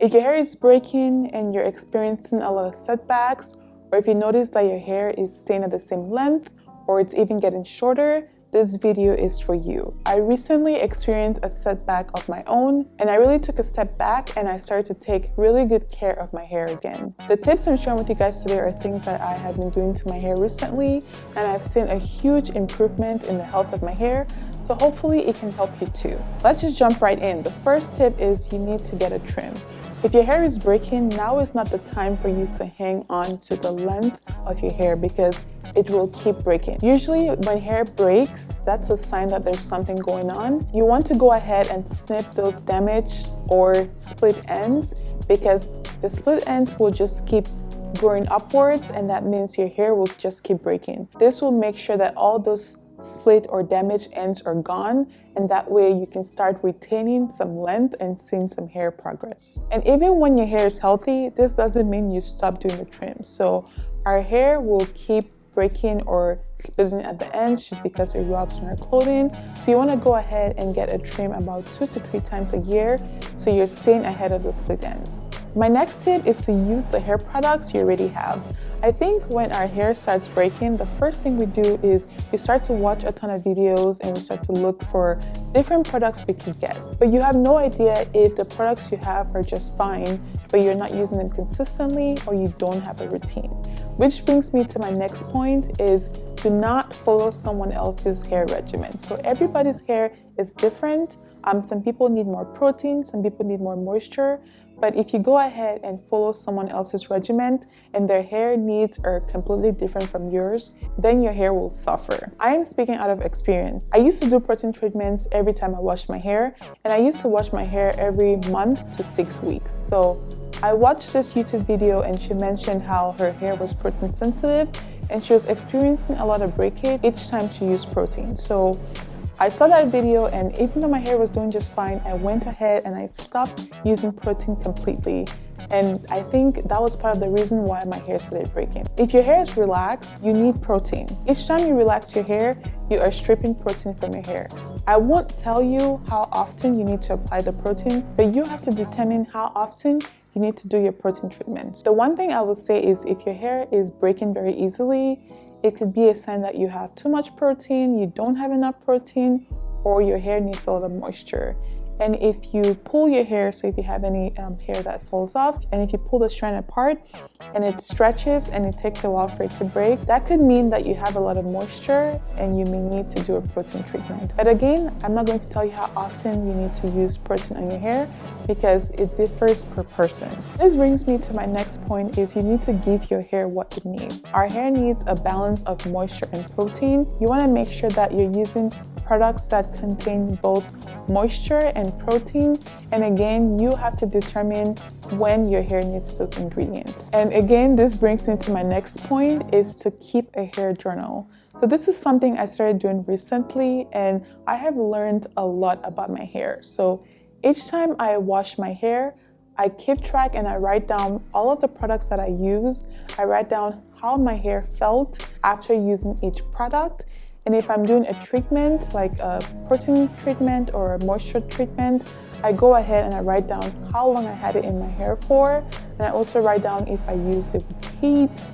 If your hair is breaking and you're experiencing a lot of setbacks, or if you notice that your hair is staying at the same length or it's even getting shorter, this video is for you. I recently experienced a setback of my own, and I really took a step back and I started to take really good care of my hair again. The tips I'm sharing with you guys today are things that I have been doing to my hair recently, and I've seen a huge improvement in the health of my hair, so hopefully it can help you too. Let's just jump right in. The first tip is you need to get a trim. If your hair is breaking, now is not the time for you to hang on to the length of your hair because it will keep breaking. Usually when hair breaks, that's a sign that there's something going on. You want to go ahead and snip those damaged or split ends because the split ends will just keep growing upwards, and that means your hair will just keep breaking. This will make sure that all those split or damaged ends are gone, and that way you can start retaining some length and seeing some hair progress. And even when your hair is healthy, this doesn't mean you stop doing the trim. So our hair will keep breaking or splitting at the ends just because it rubs on our clothing. So you want to go ahead and get a trim about 2 to 3 times a year so you're staying ahead of the split ends. My next tip is to use the hair products you already have. I think when our hair starts breaking, the first thing we do is we start to watch a ton of videos and we start to look for different products we can get. But you have no idea if the products you have are just fine, but you're not using them consistently or you don't have a routine. Which brings me to my next point is do not follow someone else's hair regimen. So everybody's hair is different. Some people need more protein, some people need more moisture. But if you go ahead and follow someone else's regimen and their hair needs are completely different from yours, then your hair will suffer. I am speaking out of experience. I used to do protein treatments every time I washed my hair, and I used to wash my hair every month to 6 weeks. So I watched this YouTube video and she mentioned how her hair was protein sensitive and she was experiencing a lot of breakage each time she used protein. So I saw that video, and even though my hair was doing just fine, I went ahead and I stopped using protein completely. And I think that was part of the reason why my hair started breaking. If your hair is relaxed, you need protein. Each time you relax your hair, you are stripping protein from your hair. I won't tell you how often you need to apply the protein, but you have to determine how often you need to do your protein treatments. The one thing I will say is if your hair is breaking very easily, it could be a sign that you have too much protein, you don't have enough protein, or your hair needs a lot of moisture. And if you pull your hair, so if you have any hair that falls off, and if you pull the strand apart and it stretches and it takes a while for it to break, that could mean that you have a lot of moisture and you may need to do a protein treatment. But again, I'm not going to tell you how often you need to use protein on your hair because it differs per person. This brings me to my next point is you need to give your hair what it needs. Our hair needs a balance of moisture and protein. You want to make sure that you're using products that contain both moisture and protein, and again you have to determine when your hair needs those ingredients. And again, this brings me to my next point is to keep a hair journal. So this is something I started doing recently and I have learned a lot about my hair. So each time I wash my hair, I keep track and I write down all of the products that I use. I write down how my hair felt after using each product. And if I'm doing a treatment, like a protein treatment or a moisture treatment, I go ahead and I write down how long I had it in my hair for. And I also write down if I used it with heat,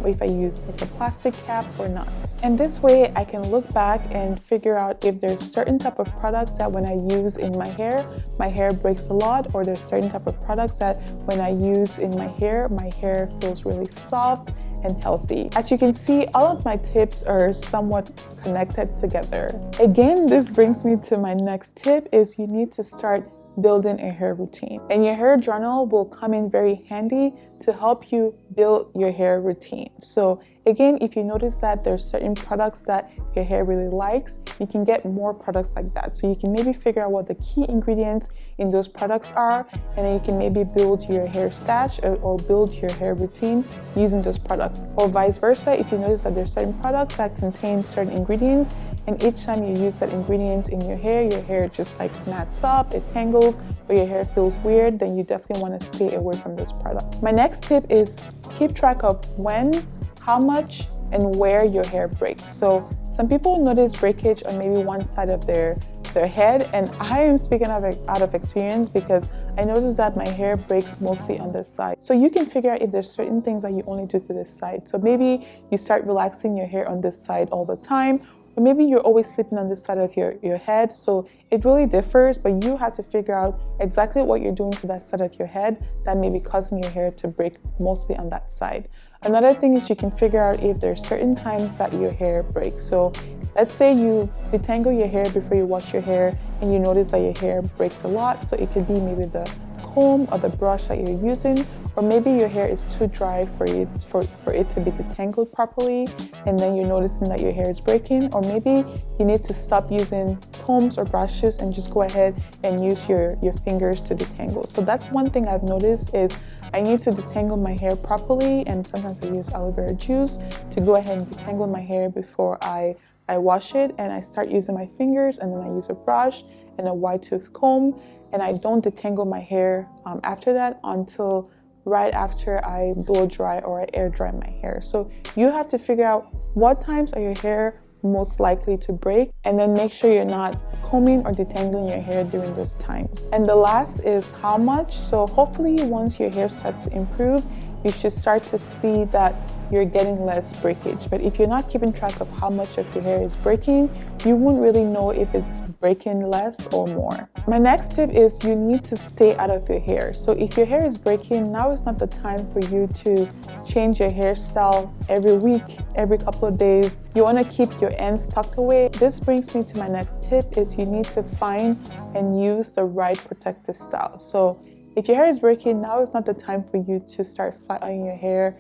if I used like a plastic cap or not. And this way I can look back and figure out if there's certain type of products that when I use in my hair breaks a lot, or there's certain type of products that when I use in my hair feels really soft and healthy. As you can see, all of my tips are somewhat connected together. Again, this brings me to my next tip is you need to start building a hair routine. And your hair journal will come in very handy to help you build your hair routine. So again, if you notice that there's certain products that your hair really likes, you can get more products like that. So you can maybe figure out what the key ingredients in those products are, and then you can maybe build your hair stash or build your hair routine using those products. Or vice versa, if you notice that there's certain products that contain certain ingredients, and each time you use that ingredient in your hair just like mats up, it tangles, or your hair feels weird, then you definitely want to stay away from this product. My next tip is keep track of when, how much, and where your hair breaks. So some people notice breakage on maybe one side of their head, and I am speaking out of experience because I noticed that my hair breaks mostly on this side. So you can figure out if there's certain things that you only do to this side. So maybe you start relaxing your hair on this side all the time, or maybe you're always sleeping on this side of your head. So it really differs, but you have to figure out exactly what you're doing to that side of your head that may be causing your hair to break mostly on that side. Another thing is you can figure out if there's certain times that your hair breaks. So let's say you detangle your hair before you wash your hair and you notice that your hair breaks a lot. So it could be maybe the comb or the brush that you're using, or maybe your hair is too dry for it to be detangled properly, and then you're noticing that your hair is breaking, or maybe you need to stop using combs or brushes and just go ahead and use your fingers to detangle. So that's one thing I've noticed is I need to detangle my hair properly, and sometimes I use aloe vera juice to go ahead and detangle my hair before I wash it, and I start using my fingers, and then I use a brush and a wide tooth comb, and I don't detangle my hair after that until right after I blow dry or I air dry my hair. So you have to figure out what times are your hair most likely to break, and then make sure you're not combing or detangling your hair during those times. And the last is how much. So hopefully once your hair starts to improve, you should start to see that you're getting less breakage. But if you're not keeping track of how much of your hair is breaking, you won't really know if it's breaking less or more. My next tip is you need to stay out of your hair. So if your hair is breaking, now is not the time for you to change your hairstyle every week, every couple of days. You want to keep your ends tucked away. This brings me to my next tip is you need to find and use the right protective style. So if your hair is breaking, now is not the time for you to start flat ironing your hair,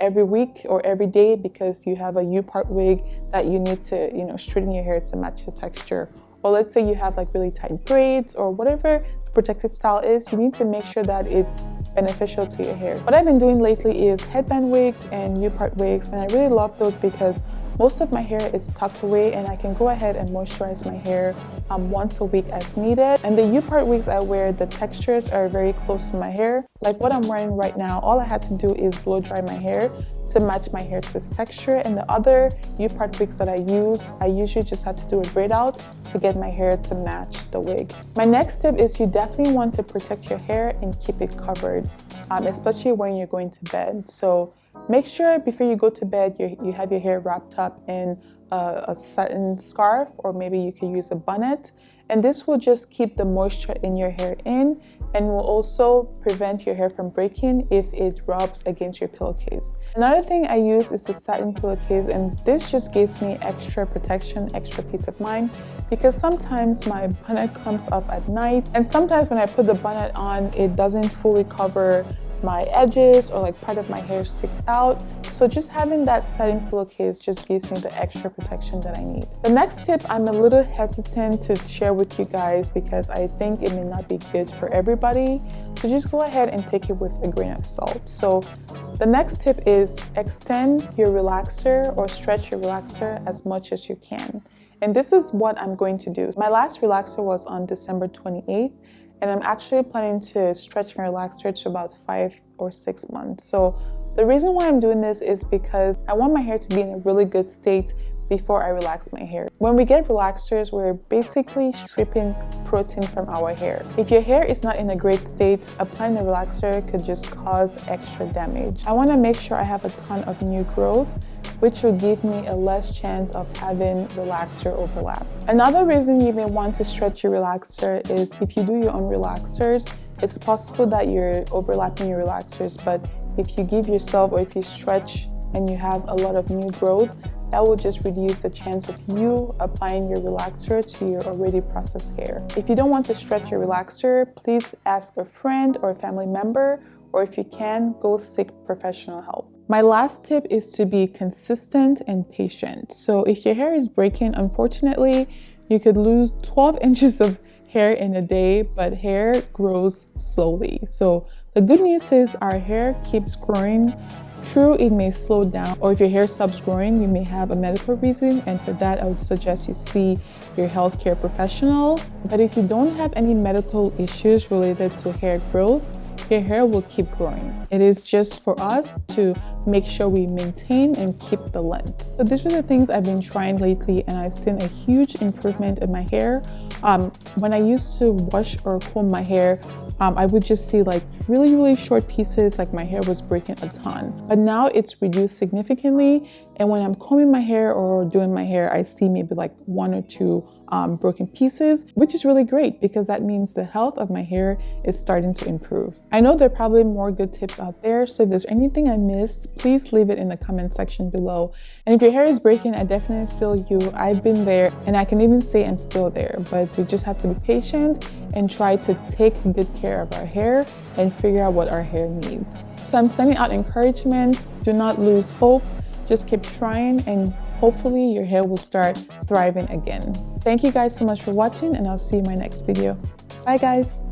every week or every day because you have a U-part wig that you need to, straighten your hair to match the texture. Or let's say you have like really tight braids or whatever the protective style is, you need to make sure that it's beneficial to your hair. What I've been doing lately is headband wigs and U-part wigs, and I really love those because most of my hair is tucked away and I can go ahead and moisturize my hair once a week as needed. And the U-part wigs I wear, the textures are very close to my hair. Like what I'm wearing right now, all I had to do is blow dry my hair to match my hair twist texture. And the other U-part wigs that I usually just had to do a braid out to get my hair to match the wig. My next tip is you definitely want to protect your hair and keep it covered, especially when you're going to bed. So make sure before you go to bed, you have your hair wrapped up in a satin scarf, or maybe you can use a bonnet. And this will just keep the moisture in your hair in and will also prevent your hair from breaking if it rubs against your pillowcase. Another thing I use is the satin pillowcase, and this just gives me extra protection, extra peace of mind, because sometimes my bonnet comes off at night, and sometimes when I put the bonnet on, it doesn't fully cover my edges or like part of my hair sticks out. So just having that satin pillowcase just gives me the extra protection that I need. The next tip I'm a little hesitant to share with you guys because I think it may not be good for everybody. So just go ahead and take it with a grain of salt. So the next tip is extend your relaxer or stretch your relaxer as much as you can. And this is what I'm going to do. My last relaxer was on December 28th. And I'm actually planning to stretch my relaxer to about 5 or 6 months. So the reason why I'm doing this is because I want my hair to be in a really good state before I relax my hair. When we get relaxers, we're basically stripping protein from our hair. If your hair is not in a great state, applying a relaxer could just cause extra damage. I want to make sure I have a ton of new growth, which will give me a less chance of having relaxer overlap. Another reason you may want to stretch your relaxer is if you do your own relaxers, it's possible that you're overlapping your relaxers, but if you give yourself or if you stretch and you have a lot of new growth, that will just reduce the chance of you applying your relaxer to your already processed hair. If you don't want to stretch your relaxer, please ask a friend or a family member, or if you can, go seek professional help. My last tip is to be consistent and patient. So if your hair is breaking, unfortunately, you could lose 12 inches of hair in a day, but hair grows slowly. So the good news is our hair keeps growing. True, it may slow down, or if your hair stops growing, you may have a medical reason, and for that, I would suggest you see your healthcare professional. But if you don't have any medical issues related to hair growth, your hair will keep growing. It is just for us to make sure we maintain and keep the length. So these are the things I've been trying lately, and I've seen a huge improvement in my hair. When I used to wash or comb my hair, I would just see like really short pieces, like my hair was breaking a ton. But now it's reduced significantly, and when I'm combing my hair or doing my hair, I see maybe like 1 or 2 broken pieces, which is really great because that means the health of my hair is starting to improve. I know there are probably more good tips out there, so if there's anything I missed, please leave it in the comment section below. And if your hair is breaking, I definitely feel you. I've been there, and I can even say I'm still there, but we just have to be patient and try to take good care of our hair and figure out what our hair needs. So I'm sending out encouragement. Do not lose hope. Just keep trying, and hopefully your hair will start thriving again. Thank you guys so much for watching, and I'll see you in my next video. Bye guys.